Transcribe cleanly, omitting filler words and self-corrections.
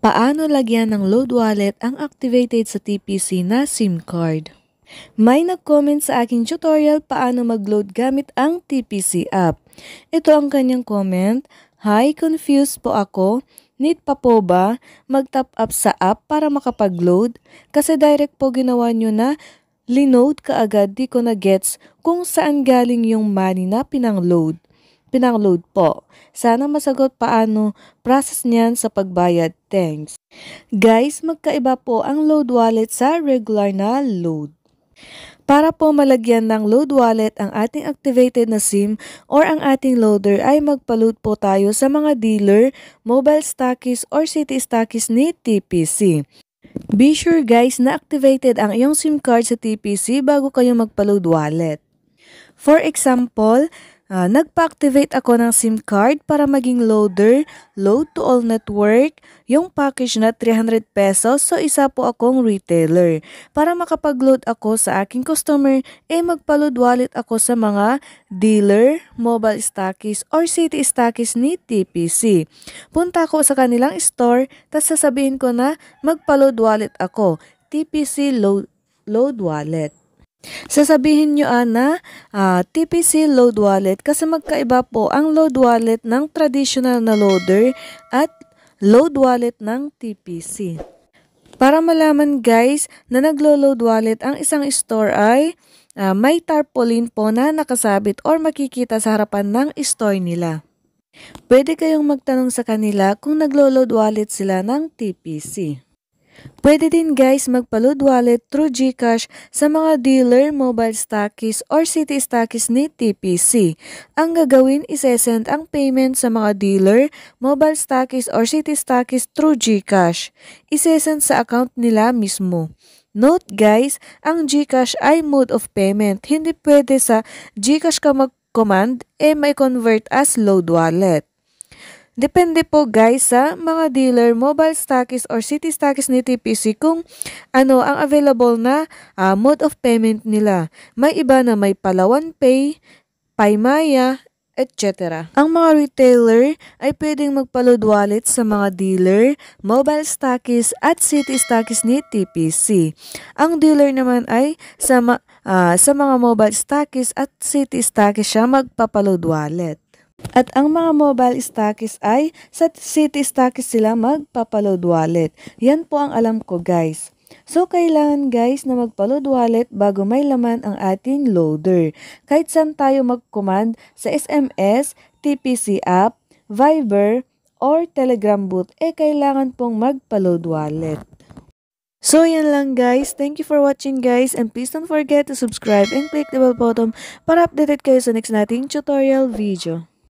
Paano lagyan ng load wallet ang activated sa TPC na SIM card? May nag-comment sa aking tutorial paano mag-load gamit ang TPC app. Ito ang kanyang comment. Hi, confused po ako. Need pa po ba mag-top up sa app para makapag-load? Kasi direct po ginawa nyo na linode kaagad, di ko na gets kung saan galing yung money na pinang-load po. Sana masagot paano process niyan sa pagbayad. Thanks. Guys, magkaiba po ang load wallet sa regular na load. Para po malagyan ng load wallet ang ating activated na SIM or ang ating loader ay magpa-load po tayo sa mga dealer, mobile stockists or city stockists ni TPC. Be sure guys na activated ang iyong SIM card sa TPC bago kayo magpa-load wallet. For example, nagpa-activate ako ng SIM card para maging loader, load to all network, yung package na 300 pesos, so isa po akong retailer. Para makapag-load ako sa aking customer, magpa-load wallet ako sa mga dealer, mobile stockists, or city stockists ni TPC. Punta ako sa kanilang store, tas sasabihin ko na magpa-load wallet ako, TPC load wallet. Sasabihin nyo na TPC load wallet kasi magkaiba po ang load wallet ng traditional na loader at load wallet ng TPC. Para malaman guys na naglo-load wallet ang isang store ay may tarpaulin po na nakasabit or makikita sa harapan ng store nila. Pwede kayong magtanong sa kanila kung naglo-load wallet sila ng TPC. Pwede din guys magpa-load wallet through GCash sa mga dealer, mobile stockists or city stockists ni TPC. Ang gagawin, isesend ang payment sa mga dealer, mobile stockists or city stockists through GCash. Isesend sa account nila mismo. Note guys, ang GCash ay mode of payment. Hindi pwede sa GCash ka mag-command, may convert as load wallet. Depende po guys sa mga dealer, mobile stockists or city stockists ni TPC kung ano ang available na mode of payment nila. May iba na may Palawan Pay, Paymaya, etc. Ang mga retailer ay pwedeng magpa-load wallet sa mga dealer, mobile stockists at city stockists ni TPC. Ang dealer naman ay sa mga mobile stockists at city stockists siya magpapa-load wallet. At ang mga mobile stockists ay sa city stockists sila magpapa-load wallet. Yan po ang alam ko guys. So kailangan guys na magpa-load wallet bago may laman ang ating loader. Kahit saan tayo mag-command sa SMS, TPC app, Viber, or Telegram bot, kailangan pong magpa-load wallet. So yan lang guys. Thank you for watching guys and please don't forget to subscribe and click the bell button para updated kayo sa next nating tutorial video.